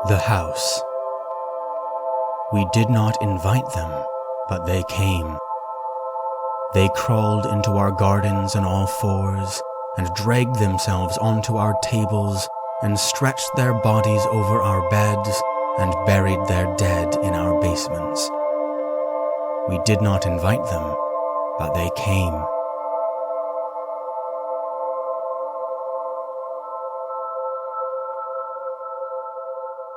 The house. We did not invite them, but they came. They crawled into our gardens on all fours and dragged themselves onto our tables and stretched their bodies over our beds and buried their dead in our basements. We did not invite them, but they came.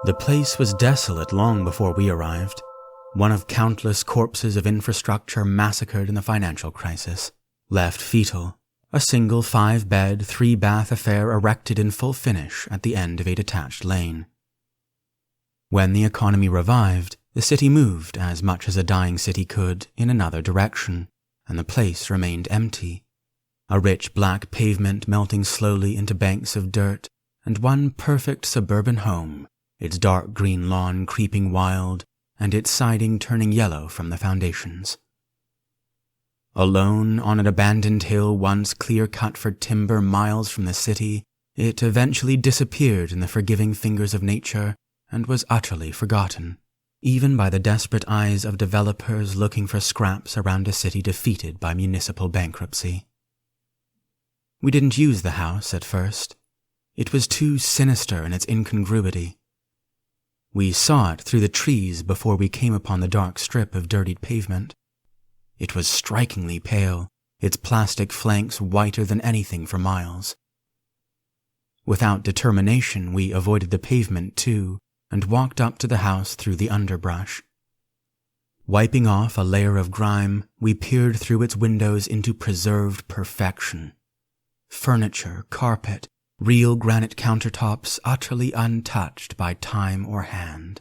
The place was desolate long before we arrived, one of countless corpses of infrastructure massacred in the financial crisis, left fetal, a single 5-bed, 3-bath affair erected in full finish at the end of a detached lane. When the economy revived, the city moved, as much as a dying city could, in another direction, and the place remained empty, a rich black pavement melting slowly into banks of dirt, and one perfect suburban home, its dark green lawn creeping wild, and its siding turning yellow from the foundations. Alone on an abandoned hill once clear-cut for timber miles from the city, it eventually disappeared in the forgiving fingers of nature and was utterly forgotten, even by the desperate eyes of developers looking for scraps around a city defeated by municipal bankruptcy. We didn't use the house at first. It was too sinister in its incongruity. We saw it through the trees before we came upon the dark strip of dirtied pavement. It was strikingly pale, its plastic flanks whiter than anything for miles. Without determination, we avoided the pavement too, and walked up to the house through the underbrush. Wiping off a layer of grime, we peered through its windows into preserved perfection. Furniture, carpet, real granite countertops utterly untouched by time or hand.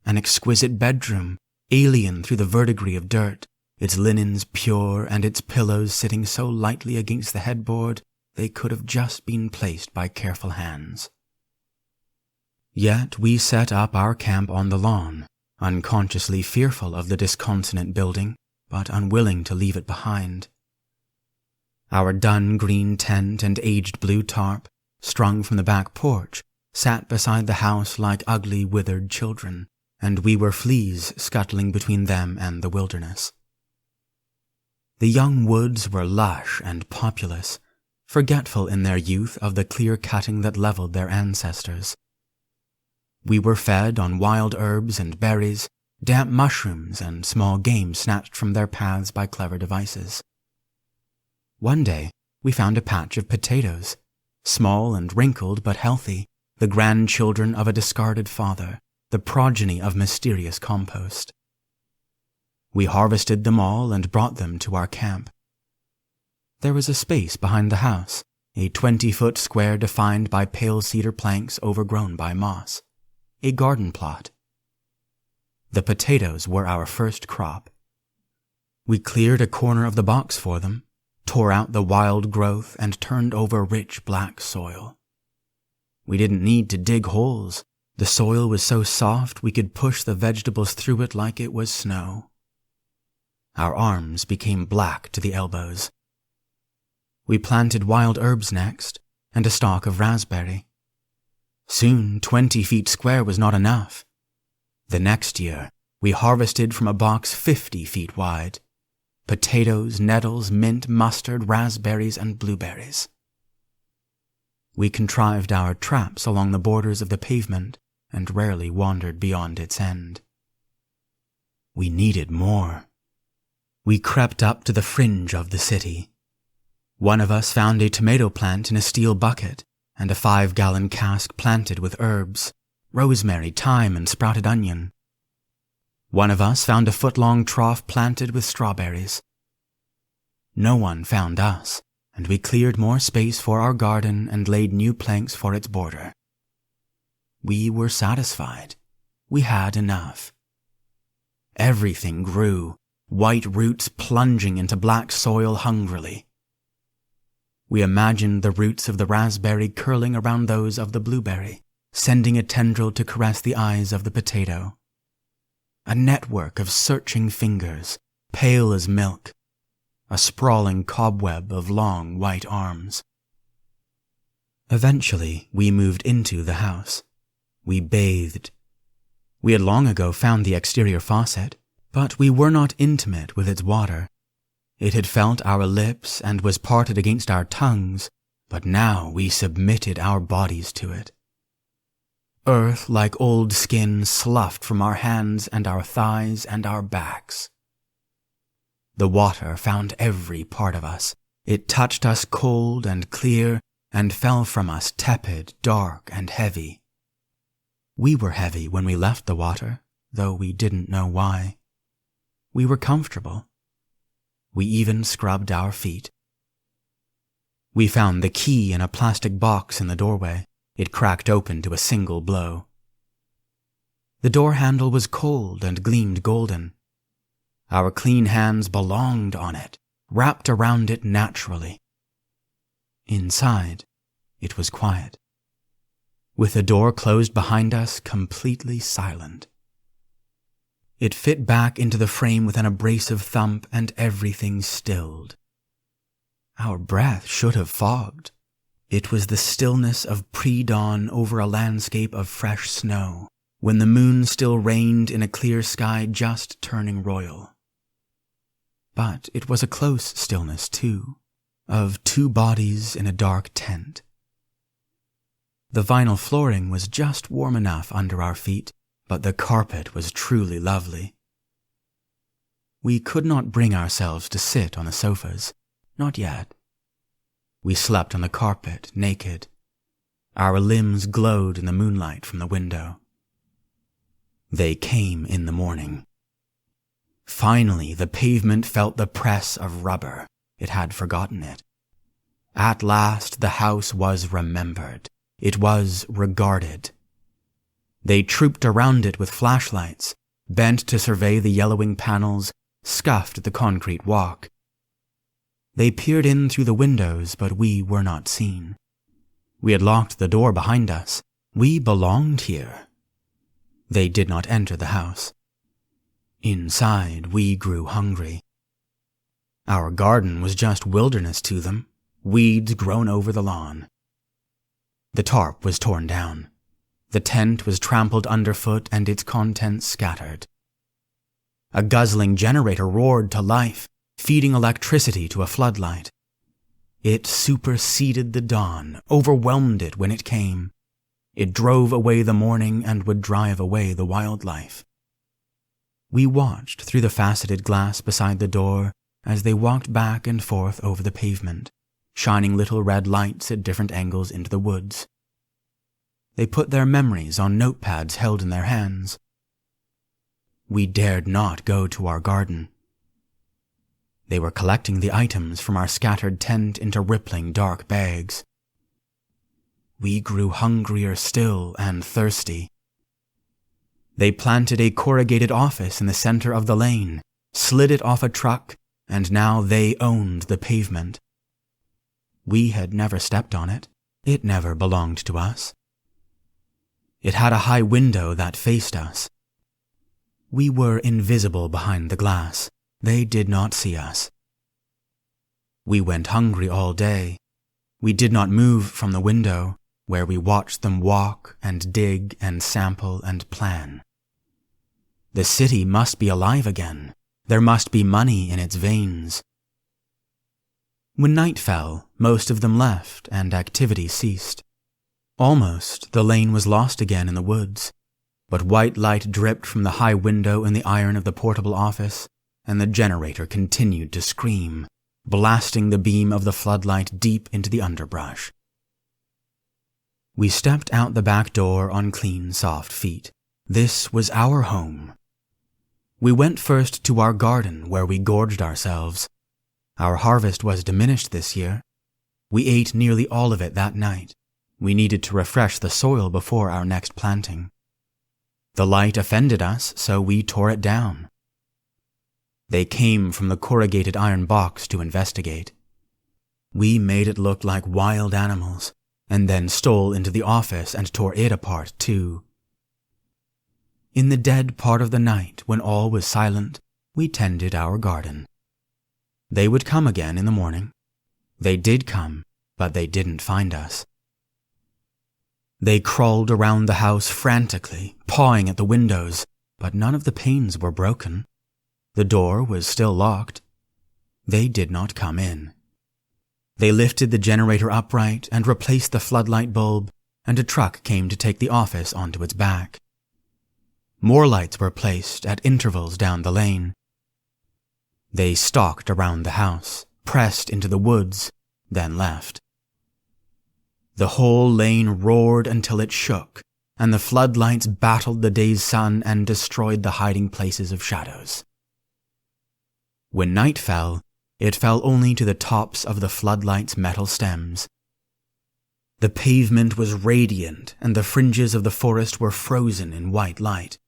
An exquisite bedroom, alien through the verdigris of dirt, its linens pure and its pillows sitting so lightly against the headboard they could have just been placed by careful hands. Yet we set up our camp on the lawn, unconsciously fearful of the disconsolate building, but unwilling to leave it behind. Our dun green tent and aged blue tarp, strung from the back porch, sat beside the house like ugly withered children, and we were fleas scuttling between them and the wilderness. The young woods were lush and populous, forgetful in their youth of the clear cutting that leveled their ancestors. We were fed on wild herbs and berries, damp mushrooms and small game snatched from their paths by clever devices. One day, we found a patch of potatoes, small and wrinkled but healthy, the grandchildren of a discarded father, the progeny of mysterious compost. We harvested them all and brought them to our camp. There was a space behind the house, a 20-foot square defined by pale cedar planks overgrown by moss, a garden plot. The potatoes were our first crop. We cleared a corner of the box for them, tore out the wild growth, and turned over rich black soil. We didn't need to dig holes. The soil was so soft we could push the vegetables through it like it was snow. Our arms became black to the elbows. We planted wild herbs next, and a stalk of raspberry. Soon 20 feet square was not enough. The next year, we harvested from a box 50 feet wide. Potatoes, nettles, mint, mustard, raspberries, and blueberries. We contrived our traps along the borders of the pavement and rarely wandered beyond its end. We needed more. We crept up to the fringe of the city. One of us found a tomato plant in a steel bucket and a 5-gallon cask planted with herbs, rosemary, thyme, and sprouted onion. One of us found a foot-long trough planted with strawberries. No one found us, and we cleared more space for our garden and laid new planks for its border. We were satisfied. We had enough. Everything grew, white roots plunging into black soil hungrily. We imagined the roots of the raspberry curling around those of the blueberry, sending a tendril to caress the eyes of the potato. A network of searching fingers, pale as milk, a sprawling cobweb of long white arms. Eventually, we moved into the house. We bathed. We had long ago found the exterior faucet, but we were not intimate with its water. It had felt our lips and was parted against our tongues, but now we submitted our bodies to it. Earth like old skin sloughed from our hands and our thighs and our backs. The water found every part of us. It touched us cold and clear and fell from us tepid, dark, and heavy. We were heavy when we left the water, though we didn't know why. We were comfortable. We even scrubbed our feet. We found the key in a plastic box in the doorway. It cracked open to a single blow. The door handle was cold and gleamed golden. Our clean hands belonged on it, wrapped around it naturally. Inside, it was quiet, with the door closed behind us, completely silent. It fit back into the frame with an abrasive thump, and everything stilled. Our breath should have fogged. It was the stillness of pre-dawn over a landscape of fresh snow, when the moon still reigned in a clear sky just turning royal. But it was a close stillness, too, of two bodies in a dark tent. The vinyl flooring was just warm enough under our feet, but the carpet was truly lovely. We could not bring ourselves to sit on the sofas, not yet. We slept on the carpet, naked. Our limbs glowed in the moonlight from the window. They came in the morning. Finally, the pavement felt the press of rubber. It had forgotten it. At last, the house was remembered. It was regarded. They trooped around it with flashlights, bent to survey the yellowing panels, scuffed at the concrete walk. They peered in through the windows, but we were not seen. We had locked the door behind us. We belonged here. They did not enter the house. Inside, we grew hungry. Our garden was just wilderness to them, weeds grown over the lawn. The tarp was torn down. The tent was trampled underfoot and its contents scattered. A guzzling generator roared to life, feeding electricity to a floodlight. It superseded the dawn, overwhelmed it when it came. It drove away the morning and would drive away the wildlife. We watched through the faceted glass beside the door as they walked back and forth over the pavement, shining little red lights at different angles into the woods. They put their memories on notepads held in their hands. We dared not go to our garden. They were collecting the items from our scattered tent into rippling dark bags. We grew hungrier still and thirsty. They planted a corrugated office in the center of the lane, slid it off a truck, and now they owned the pavement. We had never stepped on it. It never belonged to us. It had a high window that faced us. We were invisible behind the glass. They did not see us. We went hungry all day. We did not move from the window, where we watched them walk and dig and sample and plan. The city must be alive again. There must be money in its veins. When night fell, most of them left and activity ceased. Almost, the lane was lost again in the woods, but white light dripped from the high window in the iron of the portable office, and the generator continued to scream, blasting the beam of the floodlight deep into the underbrush. We stepped out the back door on clean, soft feet. This was our home. We went first to our garden, where we gorged ourselves. Our harvest was diminished this year. We ate nearly all of it that night. We needed to refresh the soil before our next planting. The light offended us, so we tore it down. They came from the corrugated iron box to investigate. We made it look like wild animals, and then stole into the office and tore it apart too. In the dead part of the night, when all was silent, we tended our garden. They would come again in the morning. They did come, but they didn't find us. They crawled around the house frantically, pawing at the windows, but none of the panes were broken. The door was still locked. They did not come in. They lifted the generator upright and replaced the floodlight bulb, and a truck came to take the office onto its back. More lights were placed at intervals down the lane. They stalked around the house, pressed into the woods, then left. The whole lane roared until it shook, and the floodlights battled the day's sun and destroyed the hiding places of shadows. When night fell, it fell only to the tops of the floodlight's metal stems. The pavement was radiant, and the fringes of the forest were frozen in white light.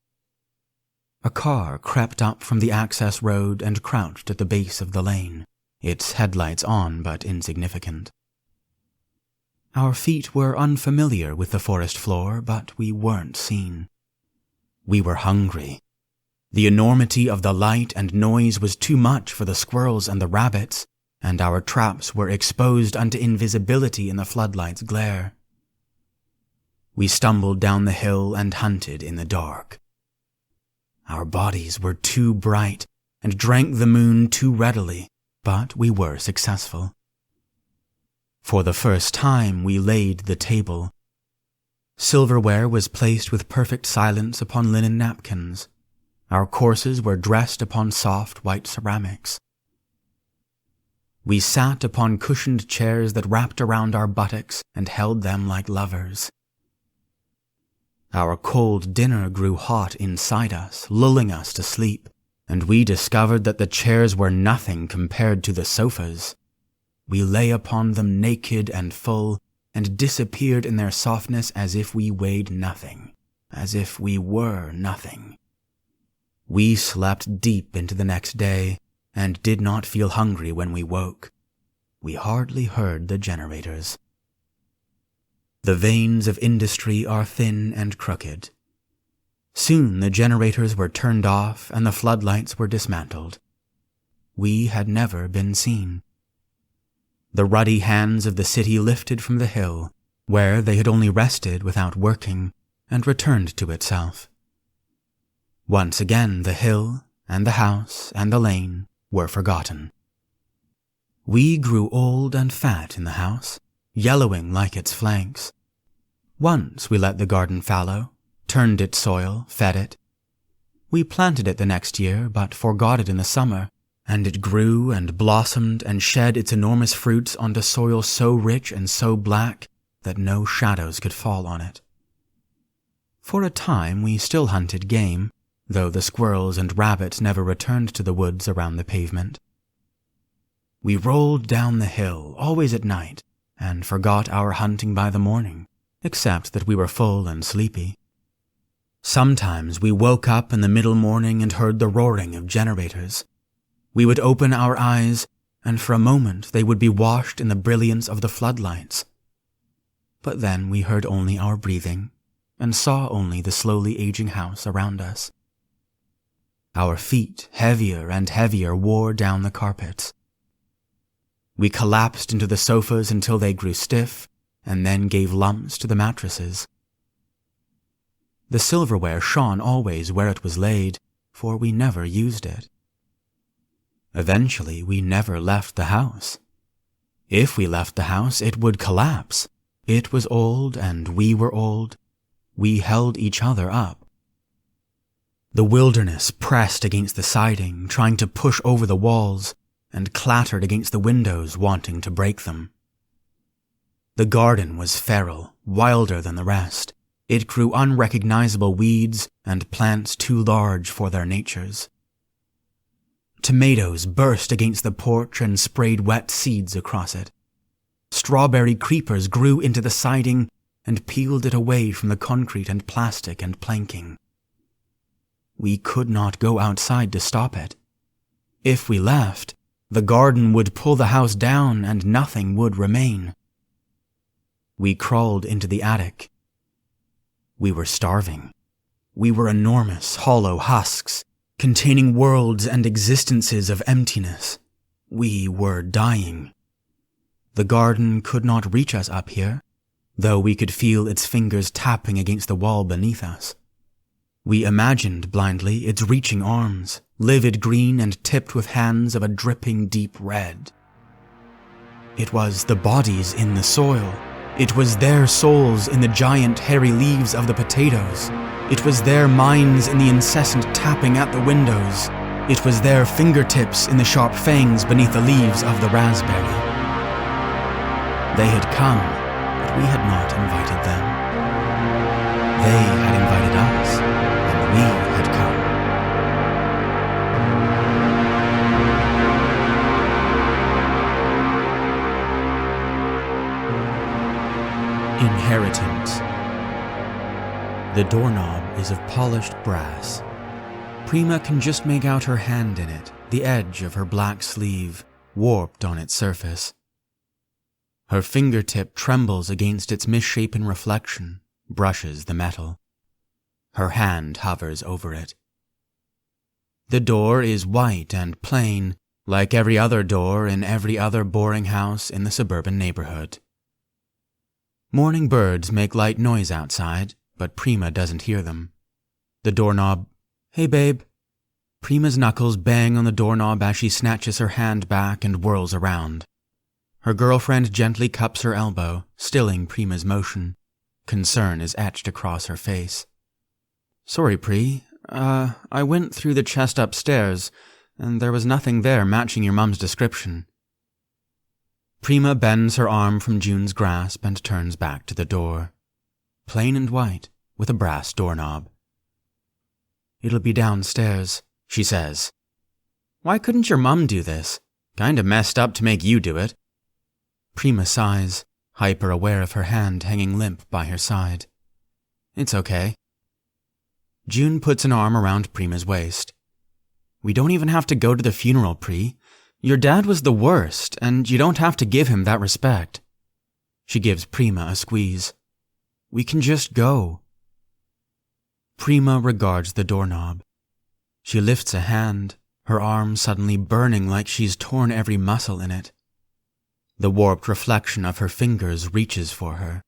A car crept up from the access road and crouched at the base of the lane, its headlights on but insignificant. Our feet were unfamiliar with the forest floor, but we weren't seen. We were hungry. The enormity of the light and noise was too much for the squirrels and the rabbits, and our traps were exposed unto invisibility in the floodlight's glare. We stumbled down the hill and hunted in the dark. Our bodies were too bright and drank the moon too readily, but we were successful. For the first time we laid the table. Silverware was placed with perfect silence upon linen napkins. Our courses were dressed upon soft white ceramics. We sat upon cushioned chairs that wrapped around our buttocks and held them like lovers. Our cold dinner grew hot inside us, lulling us to sleep, and we discovered that the chairs were nothing compared to the sofas. We lay upon them naked and full, and disappeared in their softness as if we weighed nothing, as if we were nothing. We slept deep into the next day, and did not feel hungry when we woke. We hardly heard the generators. The veins of industry are thin and crooked. Soon the generators were turned off and the floodlights were dismantled. We had never been seen. The ruddy hands of the city lifted from the hill, where they had only rested without working, and returned to itself. Once again the hill, and the house, and the lane were forgotten. We grew old and fat in the house, yellowing like its flanks. Once we let the garden fallow, turned its soil, fed it. We planted it the next year, but forgot it in the summer, and it grew and blossomed and shed its enormous fruits onto soil so rich and so black that no shadows could fall on it. For a time we still hunted game, though the squirrels and rabbits never returned to the woods around the pavement. We rolled down the hill, always at night, and forgot our hunting by the morning, except that we were full and sleepy. Sometimes we woke up in the middle morning and heard the roaring of generators. We would open our eyes, and for a moment they would be washed in the brilliance of the floodlights. But then we heard only our breathing, and saw only the slowly aging house around us. Our feet, heavier and heavier, wore down the carpets. We collapsed into the sofas until they grew stiff, and then gave lumps to the mattresses. The silverware shone always where it was laid, for we never used it. Eventually, we never left the house. If we left the house, it would collapse. It was old, and we were old. We held each other up. The wilderness pressed against the siding, trying to push over the walls, and clattered against the windows, wanting to break them. The garden was feral, wilder than the rest. It grew unrecognizable weeds and plants too large for their natures. Tomatoes burst against the porch and sprayed wet seeds across it. Strawberry creepers grew into the siding and peeled it away from the concrete and plastic and planking. We could not go outside to stop it. If we left, the garden would pull the house down and nothing would remain. We crawled into the attic. We were starving. We were enormous, hollow husks, containing worlds and existences of emptiness. We were dying. The garden could not reach us up here. though we could feel its fingers tapping against the wall beneath us. We imagined blindly its reaching arms, livid green and tipped with hands of a dripping deep red. It was the bodies in the soil. It was their souls in the giant hairy leaves of the potatoes. It was their minds in the incessant tapping at the windows. It was their fingertips in the sharp fangs beneath the leaves of the raspberry. They had come, but we had not invited them. They had invited us, and we had come. Inheritance. The doorknob is of polished brass. Prima can just make out her hand in it, the edge of her black sleeve, warped on its surface. Her fingertip trembles against its misshapen reflection, brushes the metal. Her hand hovers over it. The door is white and plain, like every other door in every other boring house in the suburban neighborhood. Morning birds make light noise outside, but Prima doesn't hear them. The doorknob. Hey, babe. Prima's knuckles bang on the doorknob as she snatches her hand back and whirls around. Her girlfriend gently cups her elbow, stilling Prima's motion. Concern is etched across her face. Sorry, Pri. I went through the chest upstairs, and there was nothing there matching your mum's description. Prima bends her arm from June's grasp and turns back to the door. Plain and white, with a brass doorknob. It'll be downstairs, she says. Why couldn't your mum do this? Kinda messed up to make you do it. Prima sighs, hyper-aware of her hand hanging limp by her side. It's okay. June puts an arm around Prima's waist. We don't even have to go to the funeral, Pri. Your dad was the worst, and you don't have to give him that respect. She gives Prima a squeeze. We can just go. Prima regards the doorknob. She lifts a hand, her arm suddenly burning like she's torn every muscle in it. The warped reflection of her fingers reaches for her,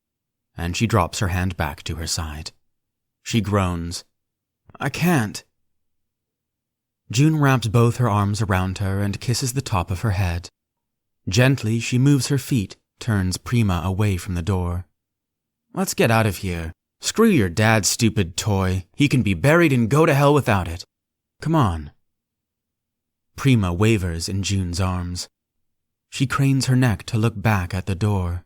and she drops her hand back to her side. She groans. I can't. June wraps both her arms around her and kisses the top of her head. Gently, she moves her feet, turns Prima away from the door. Let's get out of here. Screw your dad's stupid toy. He can be buried and go to hell without it. Come on. Prima wavers in June's arms. She cranes her neck to look back at the door.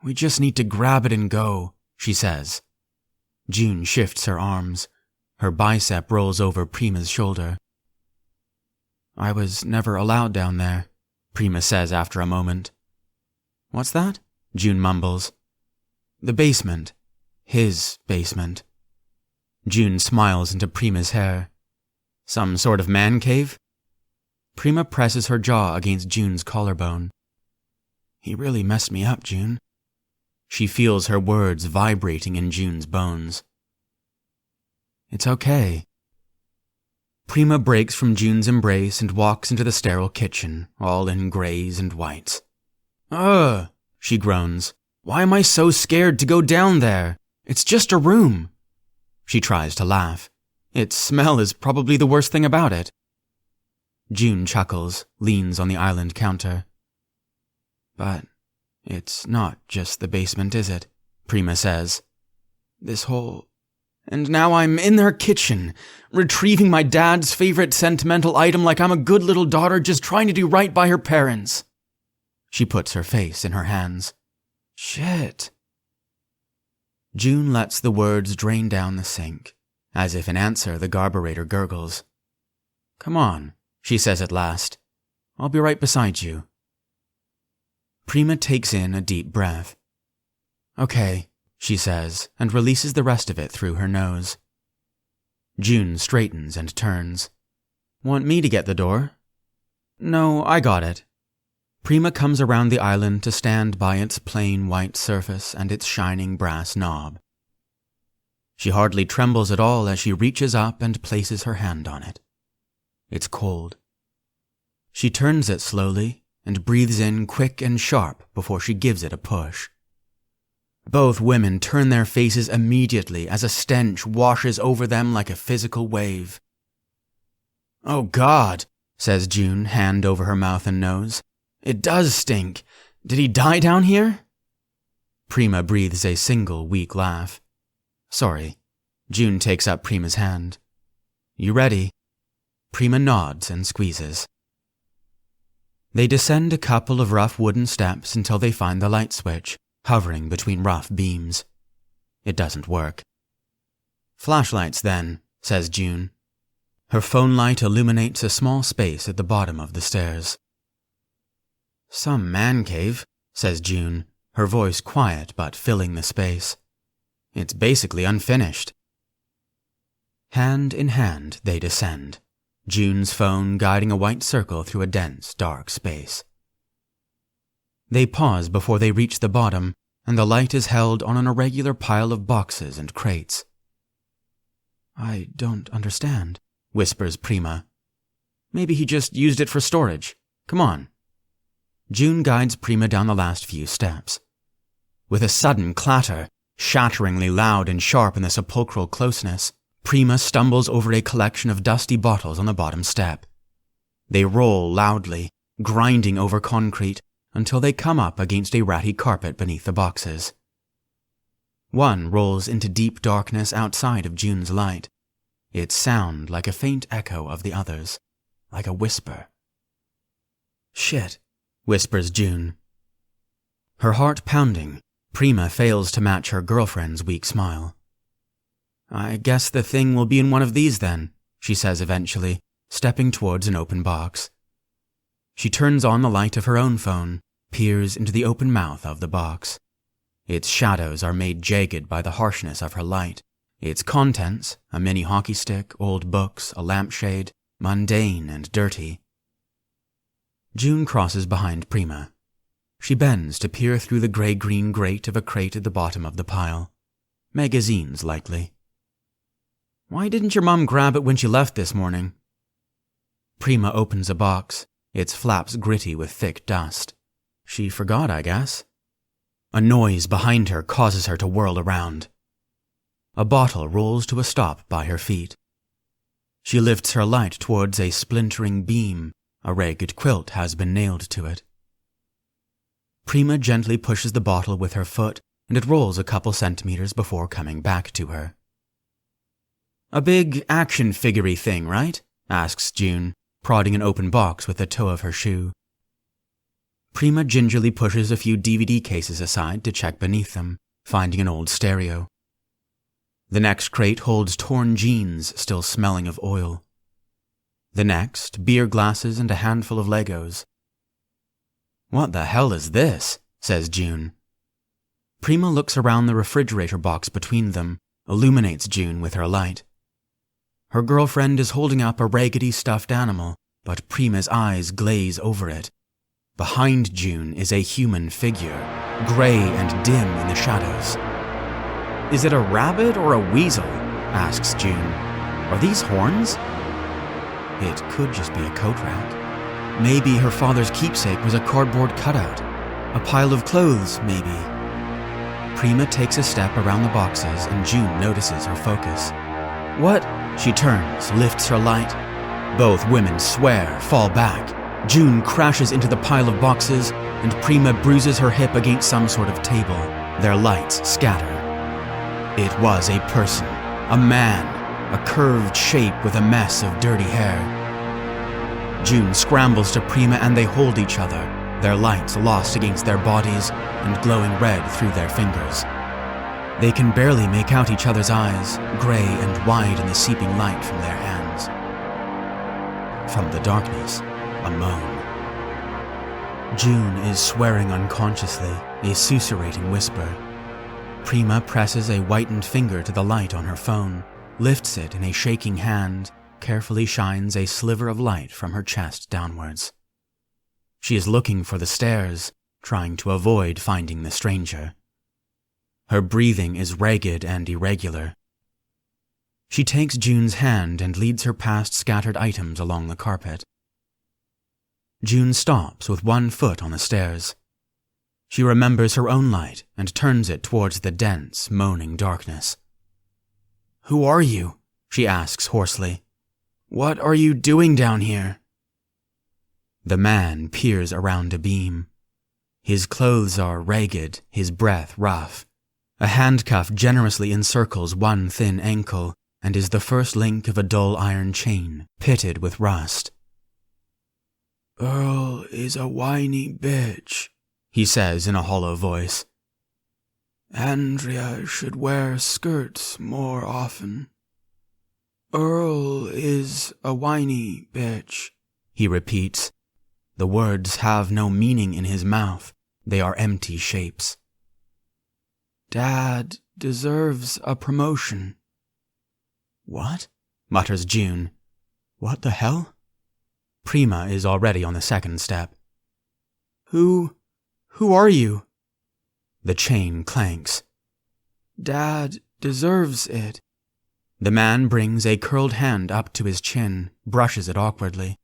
We just need to grab it and go, she says. June shifts her arms. Her bicep rolls over Prima's shoulder. I was never allowed down there, Prima says after a moment. What's that? June mumbles. The basement. His basement. June smiles into Prima's hair. Some sort of man cave? Prima presses her jaw against June's collarbone. He really messed me up, June. She feels her words vibrating in June's bones. It's okay. Prima breaks from June's embrace and walks into the sterile kitchen, all in grays and whites. Ugh, she groans. Why am I so scared to go down there? It's just a room. She tries to laugh. Its smell is probably the worst thing about it. June chuckles, leans on the island counter. But it's not just the basement, is it? Prima says. This whole... And now I'm in their kitchen, retrieving my dad's favorite sentimental item like I'm a good little daughter just trying to do right by her parents. She puts her face in her hands. Shit. June lets the words drain down the sink. As if in answer, the garburator gurgles. Come on, she says at last. I'll be right beside you. Prima takes in a deep breath. Okay, she says, and releases the rest of it through her nose. June straightens and turns. Want me to get the door? No, I got it. Prima comes around the island to stand by its plain white surface and its shining brass knob. She hardly trembles at all as she reaches up and places her hand on it. It's cold. She turns it slowly and breathes in quick and sharp before she gives it a push. Both women turn their faces immediately as a stench washes over them like a physical wave. "Oh God," says June, hand over her mouth and nose. "It does stink. Did he die down here?" Prima breathes a single weak laugh. "Sorry." June takes up Prima's hand. "You ready?" Prima nods and squeezes. They descend a couple of rough wooden steps until they find the light switch, hovering between rough beams. It doesn't work. "Flashlights, then," says June. Her phone light illuminates a small space at the bottom of the stairs. "Some man cave," says June, her voice quiet but filling the space. "It's basically unfinished." Hand in hand, they descend, June's phone guiding a white circle through a dense, dark space. They pause before they reach the bottom, and the light is held on an irregular pile of boxes and crates. "I don't understand," whispers Prima. "Maybe he just used it for storage. Come on." June guides Prima down the last few steps. With a sudden clatter, shatteringly loud and sharp in the sepulchral closeness, Prima stumbles over a collection of dusty bottles on the bottom step. They roll loudly, grinding over concrete, until they come up against a ratty carpet beneath the boxes. One rolls into deep darkness outside of June's light, its sound like a faint echo of the others, like a whisper. "Shit," whispers June. Her heart pounding, Prima fails to match her girlfriend's weak smile. "I guess the thing will be in one of these then," she says eventually, stepping towards an open box. She turns on the light of her own phone, peers into the open mouth of the box. Its shadows are made jagged by the harshness of her light. Its contents, a mini hockey stick, old books, a lampshade, mundane and dirty. June crosses behind Prima. She bends to peer through the grey-green grate of a crate at the bottom of the pile. Magazines, likely. "Why didn't your mom grab it when she left this morning?" Prima opens a box, its flaps gritty with thick dust. "She forgot, I guess." A noise behind her causes her to whirl around. A bottle rolls to a stop by her feet. She lifts her light towards a splintering beam. A ragged quilt has been nailed to it. Prima gently pushes the bottle with her foot, and it rolls a couple centimeters before coming back to her. "A big action figure-y thing, right?" asks June, prodding an open box with the toe of her shoe. Prima gingerly pushes a few DVD cases aside to check beneath them, finding an old stereo. The next crate holds torn jeans still smelling of oil. The next, beer glasses and a handful of Legos. "What the hell is this?" says June. Prima looks around the refrigerator box between them, illuminates June with her light. Her girlfriend is holding up a raggedy stuffed animal, but Prima's eyes glaze over it. Behind June is a human figure, grey and dim in the shadows. "Is it a rabbit or a weasel?" asks June. "Are these horns?" It could just be a coat rack. Maybe her father's keepsake was a cardboard cutout. A pile of clothes, maybe. Prima takes a step around the boxes and June notices her focus. "What?" She turns, lifts her light. Both women swear, fall back. June crashes into the pile of boxes, and Prima bruises her hip against some sort of table. Their lights scatter. It was a person, a man, a curved shape with a mess of dirty hair. June scrambles to Prima and they hold each other, their lights lost against their bodies and glowing red through their fingers. They can barely make out each other's eyes, grey and wide in the seeping light from their hands. From the darkness, a moan. June is swearing unconsciously, a susurrating whisper. Prima presses a whitened finger to the light on her phone, lifts it in a shaking hand, carefully shines a sliver of light from her chest downwards. She is looking for the stairs, trying to avoid finding the stranger. Her breathing is ragged and irregular. She takes June's hand and leads her past scattered items along the carpet. June stops with one foot on the stairs. She remembers her own light and turns it towards the dense, moaning darkness. "Who are you?" she asks hoarsely. "What are you doing down here?" The man peers around a beam. His clothes are ragged, his breath rough. A handcuff generously encircles one thin ankle and is the first link of a dull iron chain, pitted with rust. "Earl is a whiny bitch," he says in a hollow voice. "Andrea should wear skirts more often." "Earl is a whiny bitch," he repeats. The words have no meaning in his mouth. They are empty shapes. "Dad deserves a promotion." "What?" mutters June. "What the hell?" Prima is already on the second step. Who are you?" The chain clanks. "Dad deserves it." The man brings a curled hand up to his chin, brushes it awkwardly.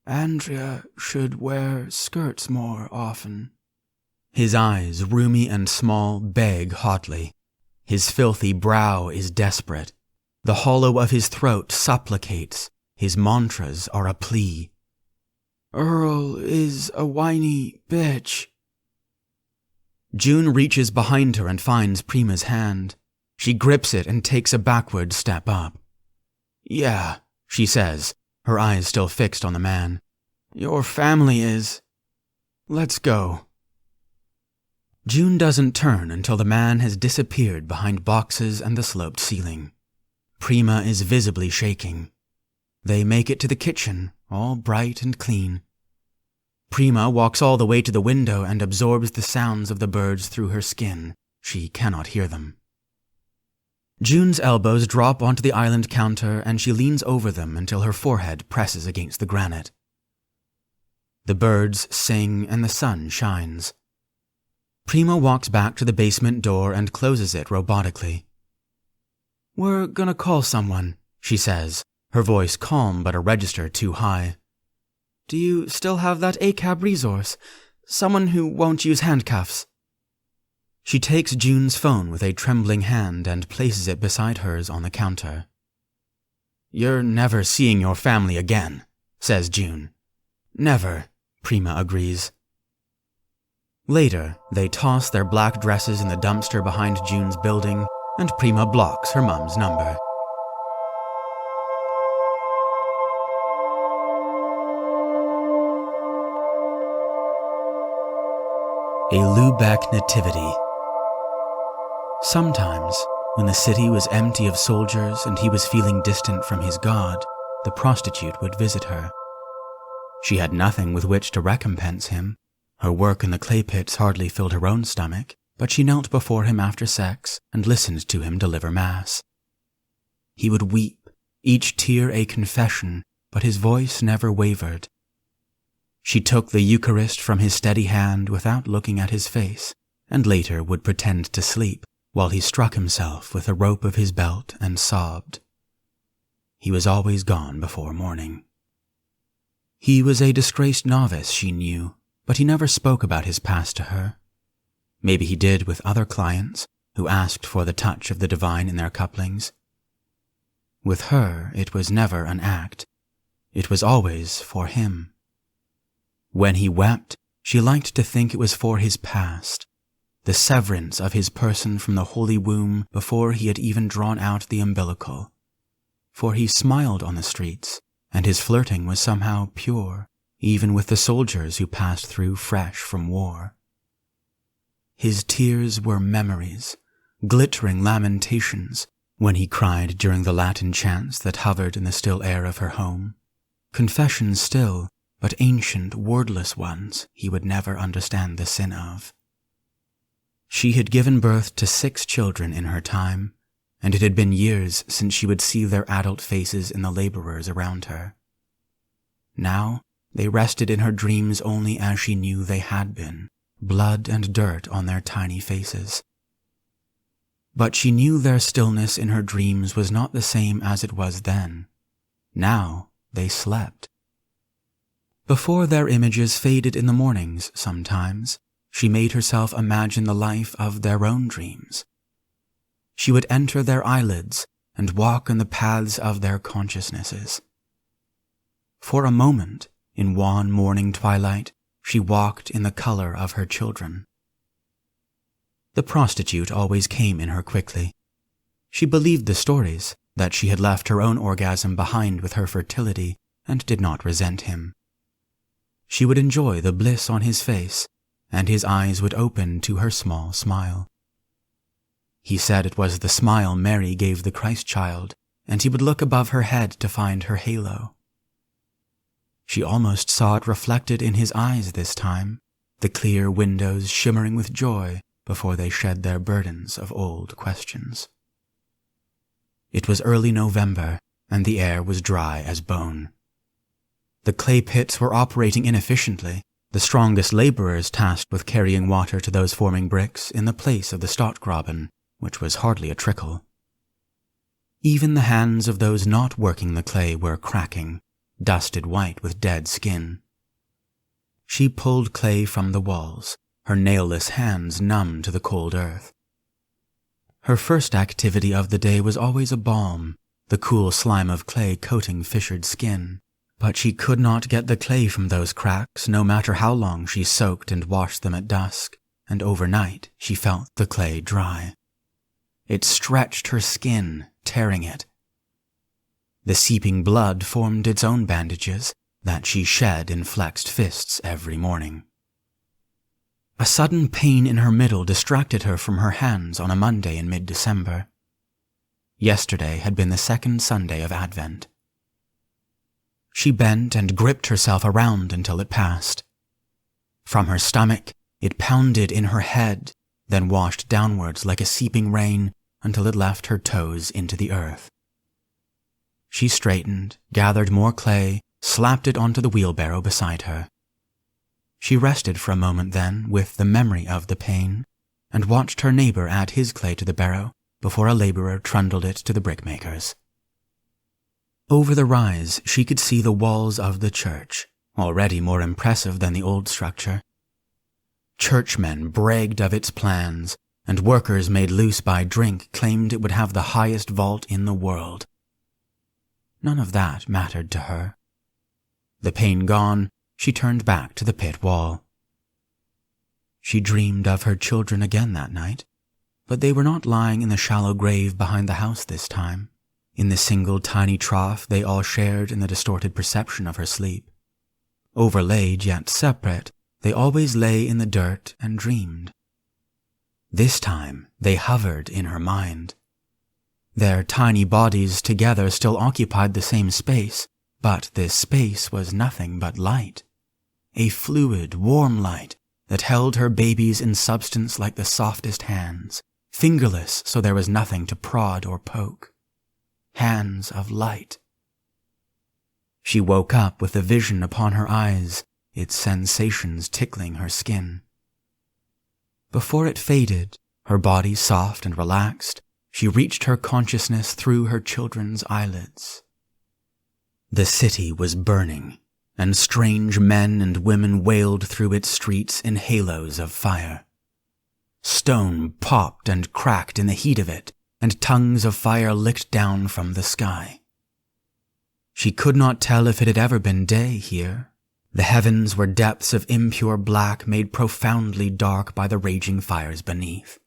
"Andrea should wear skirts more often." His eyes, roomy and small, beg hotly. His filthy brow is desperate. The hollow of his throat supplicates. His mantras are a plea. "Earl is a whiny bitch." June reaches behind her and finds Prima's hand. She grips it and takes a backward step up. "Yeah," she says, her eyes still fixed on the man. "Your family is. Let's go." June doesn't turn until the man has disappeared behind boxes and the sloped ceiling. Prima is visibly shaking. They make it to the kitchen, all bright and clean. Prima walks all the way to the window and absorbs the sounds of the birds through her skin. She cannot hear them. June's elbows drop onto the island counter and she leans over them until her forehead presses against the granite. The birds sing and the sun shines. Prima walks back to the basement door and closes it robotically. "We're gonna call someone," she says, her voice calm but a register too high. "Do you still have that ACAB resource? Someone who won't use handcuffs?" She takes June's phone with a trembling hand and places it beside hers on the counter. "You're never seeing your family again," says June. "Never," Prima agrees. Later, they toss their black dresses in the dumpster behind June's building, and Prima blocks her mum's number. A Lübeck Nativity. Sometimes, when the city was empty of soldiers and he was feeling distant from his God, the prostitute would visit her. She had nothing with which to recompense him. Her work in the clay pits hardly filled her own stomach, but she knelt before him after sex and listened to him deliver mass. He would weep, each tear a confession, but his voice never wavered. She took the Eucharist from his steady hand without looking at his face, and later would pretend to sleep while he struck himself with the rope of his belt and sobbed. He was always gone before morning. He was a disgraced novice, she knew, but he never spoke about his past to her. Maybe he did with other clients who asked for the touch of the divine in their couplings. With her, it was never an act. It was always for him. When he wept, she liked to think it was for his past, the severance of his person from the holy womb before he had even drawn out the umbilical. For he smiled on the streets, and his flirting was somehow pure, even with the soldiers who passed through fresh from war. His tears were memories, glittering lamentations, when he cried during the Latin chants that hovered in the still air of her home. Confessions still, but ancient, wordless ones he would never understand the sin of. She had given birth to 6 children in her time, and it had been years since she would see their adult faces in the laborers around her. Now, they rested in her dreams only as she knew they had been, blood and dirt on their tiny faces. But she knew their stillness in her dreams was not the same as it was then. Now, they slept. Before their images faded in the mornings sometimes, she made herself imagine the life of their own dreams. She would enter their eyelids and walk in the paths of their consciousnesses. For a moment, in wan morning twilight, she walked in the color of her children. The prostitute always came in her quickly. She believed the stories, that she had left her own orgasm behind with her fertility and did not resent him. She would enjoy the bliss on his face, and his eyes would open to her small smile. He said it was the smile Mary gave the Christ child, and he would look above her head to find her halo. She almost saw it reflected in his eyes this time, the clear windows shimmering with joy before they shed their burdens of old questions. It was early November, and the air was dry as bone. The clay pits were operating inefficiently, the strongest laborers tasked with carrying water to those forming bricks in the place of the Stottgraben, which was hardly a trickle. Even the hands of those not working the clay were cracking, dusted white with dead skin. She pulled clay from the walls, her nailless hands numb to the cold earth. Her first activity of the day was always a balm, the cool slime of clay coating fissured skin. But she could not get the clay from those cracks, no matter how long she soaked and washed them at dusk, and overnight she felt the clay dry. It stretched her skin, tearing it. The seeping blood formed its own bandages that she shed in flexed fists every morning. A sudden pain in her middle distracted her from her hands on a Monday in mid-December. Yesterday had been the second Sunday of Advent. She bent and gripped herself around until it passed. From her stomach, it pounded in her head, then washed downwards like a seeping rain until it left her toes into the earth. She straightened, gathered more clay, slapped it onto the wheelbarrow beside her. She rested for a moment then with the memory of the pain, and watched her neighbor add his clay to the barrow before a laborer trundled it to the brickmakers. Over the rise, she could see the walls of the church, already more impressive than the old structure. Churchmen bragged of its plans, and workers made loose by drink claimed it would have the highest vault in the world. None of that mattered to her. The pain gone, she turned back to the pit wall. She dreamed of her children again that night, but they were not lying in the shallow grave behind the house this time. In the single tiny trough they all shared in the distorted perception of her sleep. Overlaid yet separate, they always lay in the dirt and dreamed. This time they hovered in her mind. Their tiny bodies together still occupied the same space, but this space was nothing but light. A fluid, warm light that held her babies in substance like the softest hands, fingerless so there was nothing to prod or poke. Hands of light. She woke up with the vision upon her eyes, its sensations tickling her skin. Before it faded, her body soft and relaxed, she reached her consciousness through her children's eyelids. The city was burning, and strange men and women wailed through its streets in halos of fire. Stone popped and cracked in the heat of it, and tongues of fire licked down from the sky. She could not tell if it had ever been day here. The heavens were depths of impure black made profoundly dark by the raging fires beneath.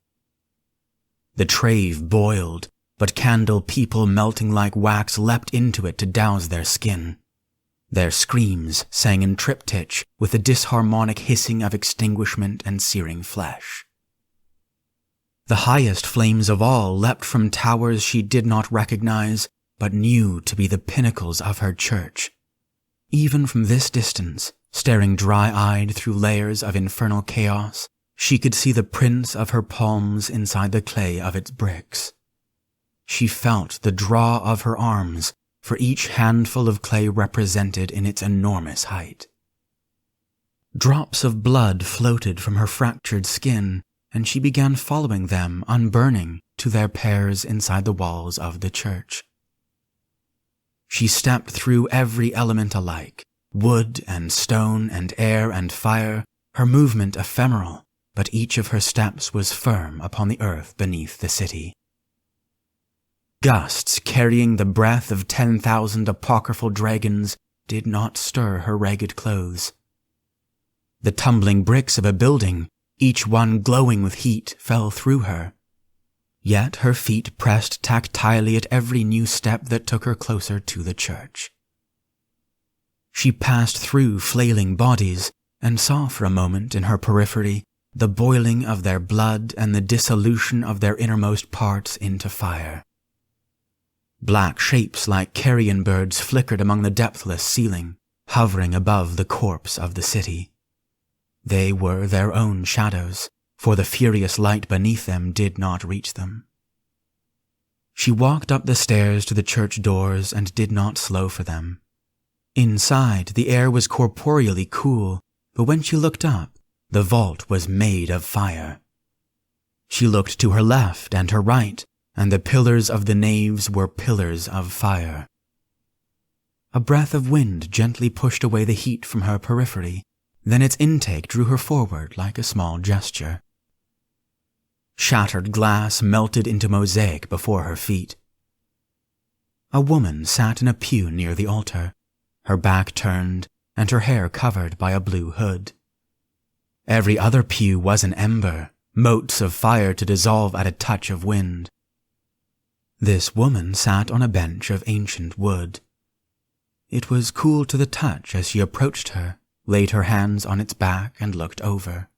The Trave boiled, but candle people melting like wax leapt into it to douse their skin. Their screams sang in triptych with the disharmonic hissing of extinguishment and searing flesh. The highest flames of all leapt from towers she did not recognize, but knew to be the pinnacles of her church. Even from this distance, staring dry-eyed through layers of infernal chaos, she could see the prints of her palms inside the clay of its bricks. She felt the draw of her arms, for each handful of clay represented in its enormous height. Drops of blood floated from her fractured skin, and she began following them, unburning, to their pairs inside the walls of the church. She stepped through every element alike, wood and stone and air and fire, her movement ephemeral, but each of her steps was firm upon the earth beneath the city. Gusts carrying the breath of 10,000 apocryphal dragons did not stir her ragged clothes. The tumbling bricks of a building, each one glowing with heat, fell through her. Yet her feet pressed tactilely at every new step that took her closer to the church. She passed through flailing bodies and saw for a moment in her periphery the boiling of their blood and the dissolution of their innermost parts into fire. Black shapes like carrion birds flickered among the depthless ceiling, hovering above the corpse of the city. They were their own shadows, for the furious light beneath them did not reach them. She walked up the stairs to the church doors and did not slow for them. Inside, the air was corporeally cool, but when she looked up, the vault was made of fire. She looked to her left and her right, and the pillars of the naves were pillars of fire. A breath of wind gently pushed away the heat from her periphery, then its intake drew her forward like a small gesture. Shattered glass melted into mosaic before her feet. A woman sat in a pew near the altar, her back turned and her hair covered by a blue hood. Every other pew was an ember, motes of fire to dissolve at a touch of wind. This woman sat on a bench of ancient wood. It was cool to the touch as she approached her, laid her hands on its back and looked over.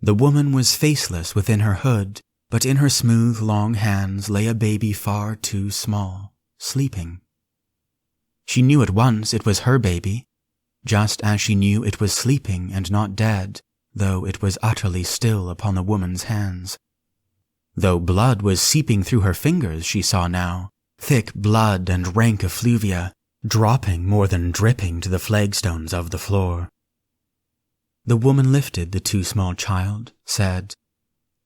The woman was faceless within her hood, but in her smooth, long hands lay a baby far too small, sleeping. She knew at once it was her baby, just as she knew it was sleeping and not dead, though it was utterly still upon the woman's hands. Though blood was seeping through her fingers, she saw now, thick blood and rank effluvia, dropping more than dripping to the flagstones of the floor. The woman lifted the too small child, said,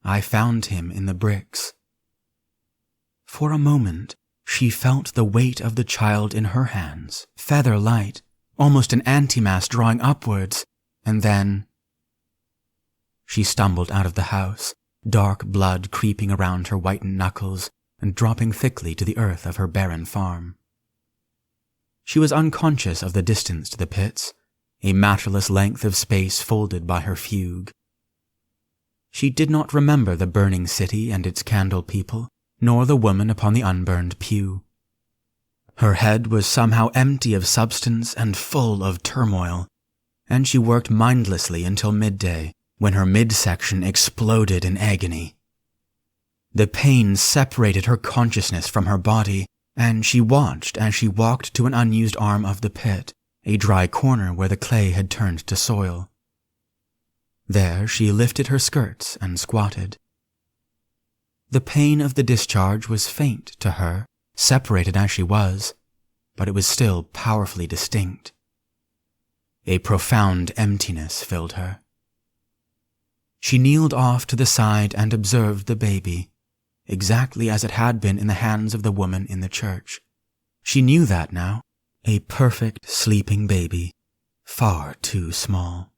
"I found him in the bricks." For a moment, she felt the weight of the child in her hands, feather light, almost an antimass drawing upwards, and then she stumbled out of the house, dark blood creeping around her whitened knuckles and dropping thickly to the earth of her barren farm. She was unconscious of the distance to the pits, a matterless length of space folded by her fugue. She did not remember the burning city and its candle people, nor the woman upon the unburned pew. Her head was somehow empty of substance and full of turmoil, and she worked mindlessly until midday, when her midsection exploded in agony. The pain separated her consciousness from her body, and she watched as she walked to an unused arm of the pit, a dry corner where the clay had turned to soil. There she lifted her skirts and squatted. The pain of the discharge was faint to her, separated as she was, but it was still powerfully distinct. A profound emptiness filled her. She kneeled off to the side and observed the baby, exactly as it had been in the hands of the woman in the church. She knew that now, a perfect sleeping baby, far too small.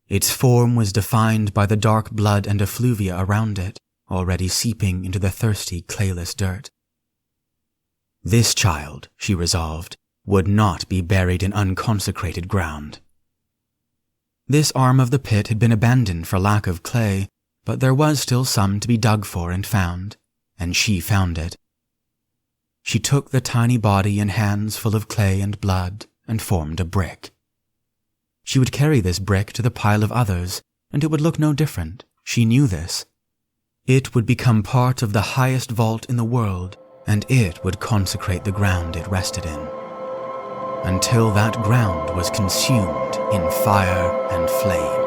Its form was defined by the dark blood and effluvia around it, already seeping into the thirsty, clayless dirt. This child, she resolved, would not be buried in unconsecrated ground. This arm of the pit had been abandoned for lack of clay, but there was still some to be dug for and found, and she found it. She took the tiny body in hands full of clay and blood and formed a brick. She would carry this brick to the pile of others, and it would look no different. She knew this. It would become part of the highest vault in the world, and it would consecrate the ground it rested in, until that ground was consumed in fire and flame.